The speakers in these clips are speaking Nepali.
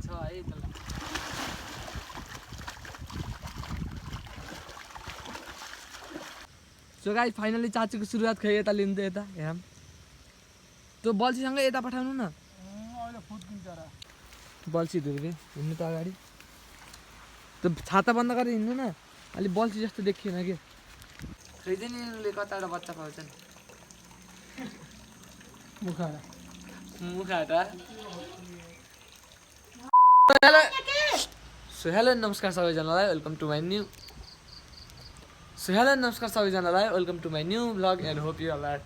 छ है त्यसलाई। सो गाइस फाइनली चाचुको सुरुवात खै यता लिन्छ यता हेरौँ। त्यो बल्छीसँगै यता पठाउनु न। अहिले फुट्किन्छ र बल्छी धुर्बे हिँड्नु त अगाडि। त्यो छाता बन्द गरेर हिँड्नु न। अलि बल्छी जस्तो देखिएन कि। खैदिन यिनीहरूले कताबाट बच्चा पाउँछन्। मुखाडा मुखाटा। सो हेलो नमस्कार सबैजनालाई welcome to my new vlog and hope you are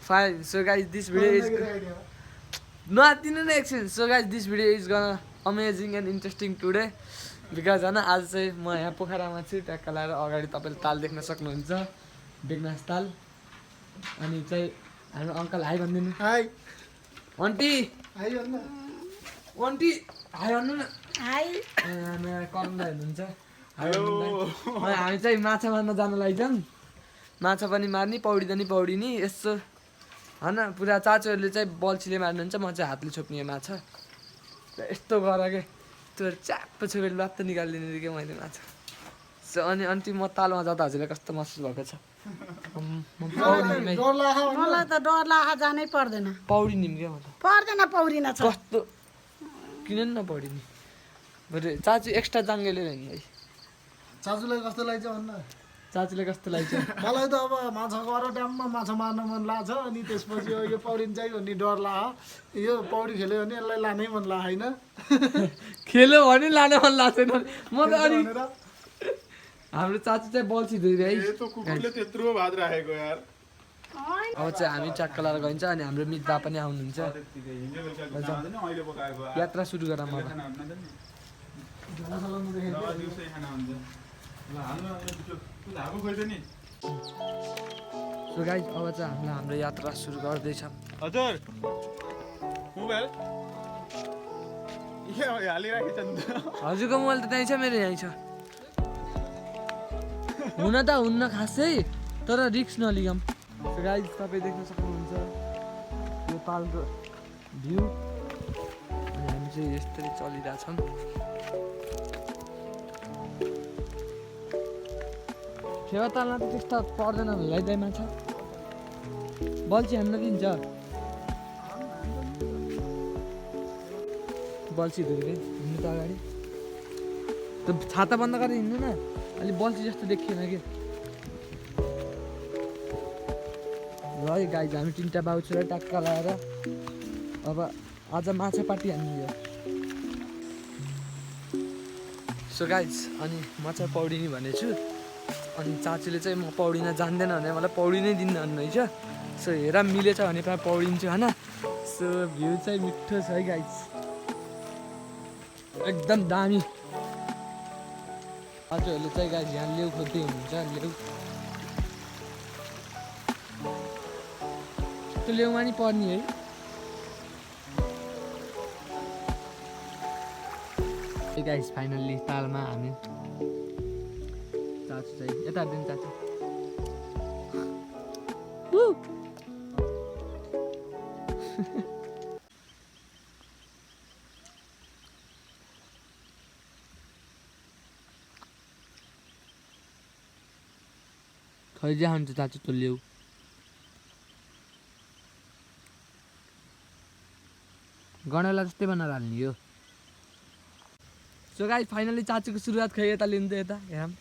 fine. So guys this video is नआत्तिनु न एकछिन। So guys this video is gonna amazing and interesting today because होइन आज चाहिँ म यहाँ पोखरामा छु। ट्याक्क लगाएर अगाडि तपाईँले ताल देख्न सक्नुहुन्छ, बेगनास ताल। अनि चाहिँ हाम्रो अङ्कल हाई भनिदिनु। हाई आन्टी हाई भन्नु आन्टी हाई भन्नु न। हाई कमला हुनुहुन्छ। हामी चाहिँ माछा मार्न जान लागिछौँ। माछा पनि मार्ने, पौडिँदा नि पौडिने यसो होइन। पुरा चाचुहरूले चाहिँ बल्छीले मार्नुहुन्छ, म चाहिँ हातले छोप्ने माछा। यस्तो गर के त्यो च्याप्प छोपेर लत्त निकालिदिने कि मैले माछा। सो अनि अन्ति म तालमा जाँदा हजुरलाई कस्तो महसुस भएको छ? मलाई त डर लागा जानै पर्दैन। पौडिने क्या म त पर्दैन पौरिन छ। कस्तो किन नपौडिने बरु चाचु एक्स्ट्रा जाङ्गे लिएर हिँड्नु है। चाचुलाई कस्तो लाग्छ भन्न। चाचुलाई कस्तो लाग्छ? मलाई त अब माछा गएर ड्याममा माछा मार्न मन लाग्छ। अनि त्यसपछि यो पौडिन चाहिँ भन्ने डर लाग्यो। यो पौडी खेल्यो भने यसलाई लानै मन लाग्यो होइन। खेल्यो भने लाने मन लाग्दैन। म त अनि हाम्रो चाचु चाहिँ बल्छी धुइदियो है। त्यत्रो भात राखेको यार। अब चाहिँ हामी च्याक्क लाएर गइन्छ। अनि हाम्रो मित्र पनि आउनुहुन्छ। यात्रा सुरु गरौँ अब। सो गाइस अब चाहिँ हामीले हाम्रो यात्रा सुरु गर्दैछौँ। हजुर मोबाइल हालिराखेछ नि त। हजुरको मोबाइल त त्यहीँ छ, मेरो यहीँ छ। हुन त हुन्न खासै, तर रिक्स नलिगौँ। सो गाइस तपाईँ देख्न सक्नुहुन्छ यो तालको भ्यू। अनि हामी चाहिँ यस्तरी चलिरहेछौँ। फेवा तालमा त त्यस्तो पर्दैन ल्याइदिए माछा। बल्छी हान्न दिन्छ। बल्छी धुर्बे हिँड्नु त अगाडि। त्यो छाता बन्द गरेर हिँड्नु न। अलि बल्छी जस्तो देखिएन कि। ल है गाइज हामी तिनवटा बाउ छोरा टक्क लगाएर अब आज माछा पार्टी हान्ने यो। सो गाइज अनि म चाहिँ पौडिने भनेको छु। अनि चाचुले चाहिँ म पौडिन जान्दैन भने मलाई पौडिनै दिन्न भन्नुहुन्छ। सो हेर मिलेछ भने प्रायः पौडिन्छु होइन। सो भ्यू चाहिँ मिठो छ है गाइज, एकदम दामी। चाचुहरूले चाहिँ गाइज यहाँ लेउ खोज्दै हुनुहुन्छ। लेउ त्यो लेउमा नि पर्ने है। गाइस फाइनल्ली तालमा हामी। चाचु चाहिँ यता दिन चाचु खैजा हुन्छ चाचु त्यो लेउ। गणेला जस्तै बनाएर हाल्ने यो। सो गाइस फाइनली चाचुको सुरुवात खै यता लिन्छ यता हेरौँ।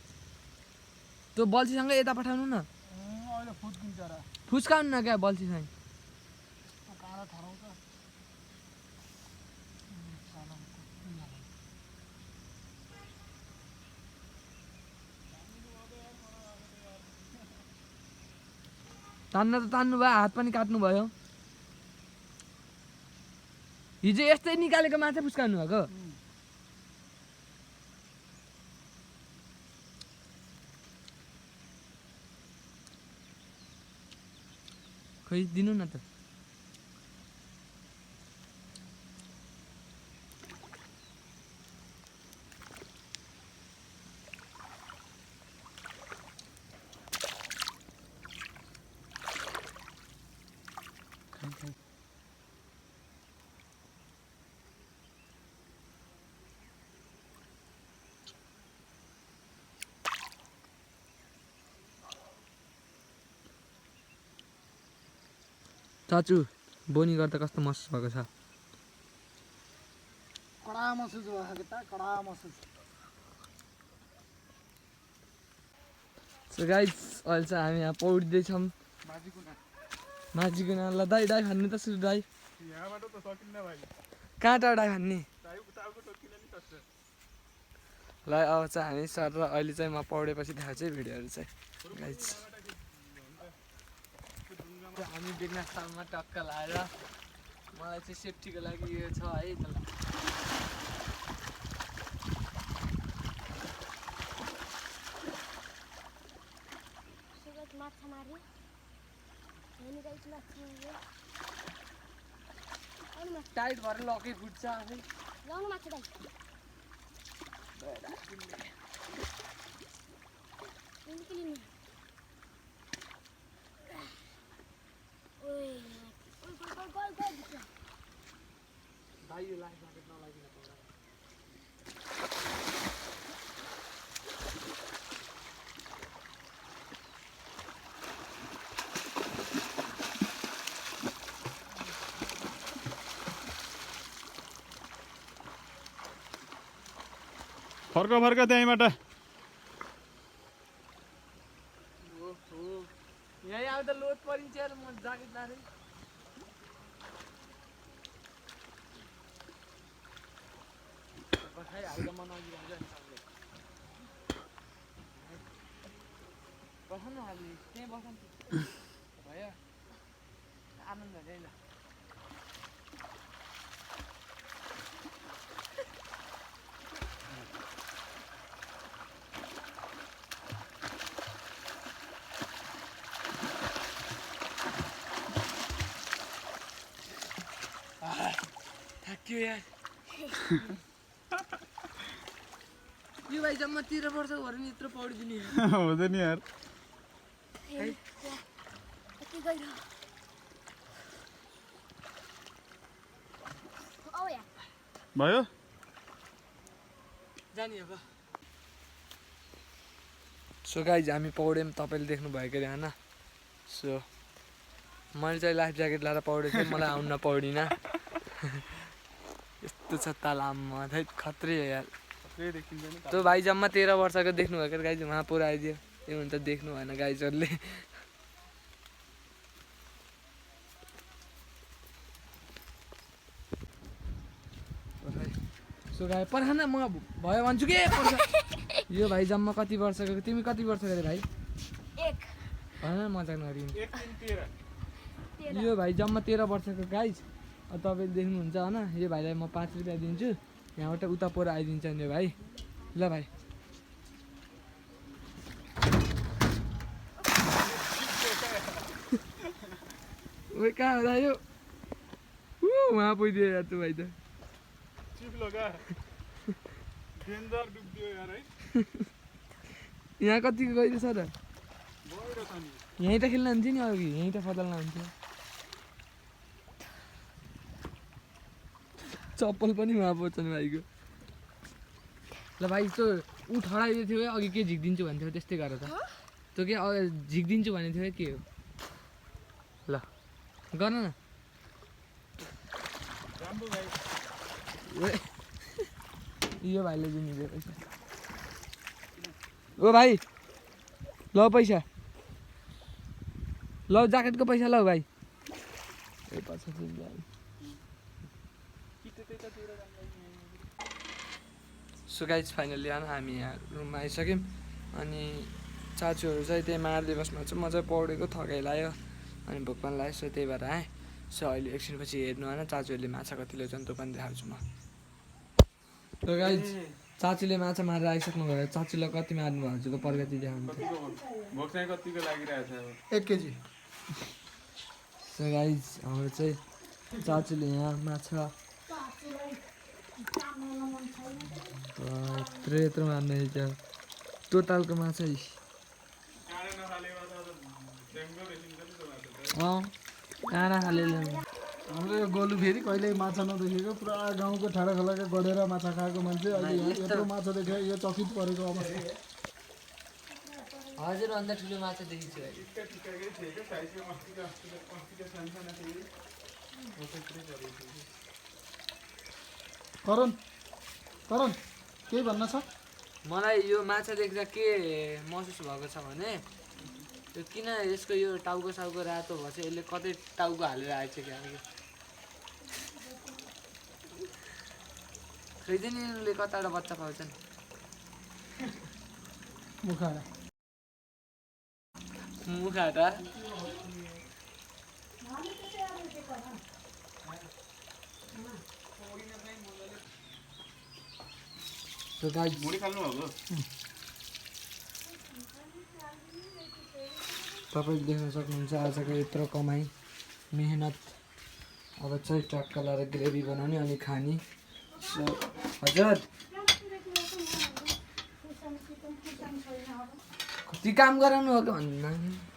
त्यो बल्छीसँगै यता पठाउनु न। अहिले फुट्किन्छ र फुस्काउनु न क्या बल्छीसँग। काँडा ठराउँछ। तान्न त तान्नु भयो, हात पनि काट्नु भयो। हिजो यस्तै निकालेको माछा फुस्काउनु भएको। खै दिनु न त। चाचु बोनी गर्दा कस्तो महसुस भएको छ कडा महसुस भयो के त कडा महसुस सो गाइस अहिले चाहिँ हामी यहाँ पौडिँदैछौँ माझीको नाला दाइ दाइ खानु त सुरु दाइ यहाँबाट त सकिन्न भाइ कहाँ टाढा खाने टाउको टोकिन नि सक्छ ल अब चाहिँ हामी सर र अहिले चाहिँ म पौडेपछि देखाउँछु है भिडियोहरू चाहिँ गाइस हामी बेगनास तालमा टक्क लाएर मलाई चाहिँ सेफ्टीको लागि यो छ है त माछा मार्यो हेर्नु गाइस माछा मार्यो टाइट भएर लकै फुट्छ आफै लाउनु माछा दाइ निक्लिनु ओइ गइ भाइ यो लाइफ ज्याकेट नलागिन पर्छ फर्क त्यहीँबाट यहीँ आउँदा लोड परिन्छ यार म ज्याकेट लाएर हाल्दा मन अघि जान्छ नि सबले बस न हाल्ने त्यहीँ बस भयो आनन्द हुने ल थाक्यो यार यो भाइ जम्मा 13 वर्षको भएर नि यत्रो पौडिदिने हुँदैन यार कति गइरो औ या भयो जाने अब सो गाइज हामी पौड्यौँ तपाईँले देख्नु भएको अरे होइन सो मैले चाहिँ लाइफ ज्याकेट लाएर पौडेको थिएँ मलाई आउन पौडिनँ यस्तो छ तालाममा थै खत्रै हो यार त्यो भाइ जम्मा 13 वर्षको देख्नु भएको गाइज उहाँ पुरा आइदियो यो हुन्छ देख्नु भएन गाइजहरूले सो गाई पर्खान म भयो भन्छु के पर्छ यो भाइ जम्मा कति वर्षको तिमी कति वर्षको अरे भाइ एक होइन मजाक नगरिनु 1 3 13 यो भाइ जम्मा 13 वर्षको गाइज तपाईँले देख्नुहुन्छ होइन यो भाइलाई म 5 रुपियाँ दिन्छु यहाँबाट उता पर आइदिन्छ नि यो भाइ ल भाइ ओए कहाँ हो यो उहाँ पुगिदियो यार त्यो भाइ त चिप लगा डेन्जर डुब्दियो यार है यहाँ कतिको गइरहेछ र गइरो छ नि यहीँ त खेल्न हुन्थ्यो नि अघि यहीँ त फदल्न हुन्थ्यो चप्पल पनि उहाँ पर्छ नि भाइको ल भाइ त्यो ऊ ठडाइदिएको थियो है अघि के झिक्दिन्छु भन्थ्यो त्यस्तै गरेर त त्यो के झिक्दिन्छु भनेको थियो के हो ल गर्न न राम्रो भाइ यो भाइले दिनु पैसा ओ भाइ ल पैसा ल ज्याकेटको पैसा ल भाइ ए पैसा सो गाइज फाइनली हामी यहाँ रुममा आइसक्यौँ अनि चाचुहरू चाहिँ त्यही मार्दै बस्नुहुन्छ म चाहिँ पौडेको थकाइ लाग्यो अनि भोक पनि लाग्यो सो त्यही भएर आएँ सो अहिले एकछिनपछि हेर्नु होइन चाचुहरूले माछा कति ल्याउँछन् त्यो पनि देखाउँछु म सो गाइज चाचुले माछा मारेर आइसक्नु भयो चाचुलाई कति मार्नु भएको छ त्यो प्रगति देखाउनु भोक चाहिँ कतिको लागिरहेछ अब 1 केजी सो गाइज हाम्रो चाहिँ चाचुले यहाँ माछा यत्रो मार्ने रहेछ टोटलको माछा काँडा खाले हाम्रो यो गोलु फेरि कहिल्यै माछा नदेखेको पुरा गाउँको ठाडा खोलाको गढेर माछा खाएको मान्छे अहिले यहाँ यत्रो माछा देख्यो यो चकित परेको अवस्था हजुर भन्दा ठुलो माछा देखेको छु भाइ। टिक्का टिक्काकै थिए क्या साइजमा अस्तिका सानसाना थिए त्यसै परेको थियो करण करण केही भन्न छ मलाई यो माछा देख्दा के महसुस भएको छ भने यो किन यसको यो टाउको साउको रातो भएछ, यसले कतै टाउको हालेर आएछ क्या। खैदिन यिनीहरूले कताबाट बच्चा पाउँछन्। मुखाडा मुखाटा मुडी खाल्नु भएको तपाईँ देख्न सक्नुहुन्छ आजको यत्रो कमाइ मेहनत। अब चाहिँ टक्का लाएर ग्रेभी बनाउने अनि खाने। हजुर कति काम गराउनु हो कि भन्नु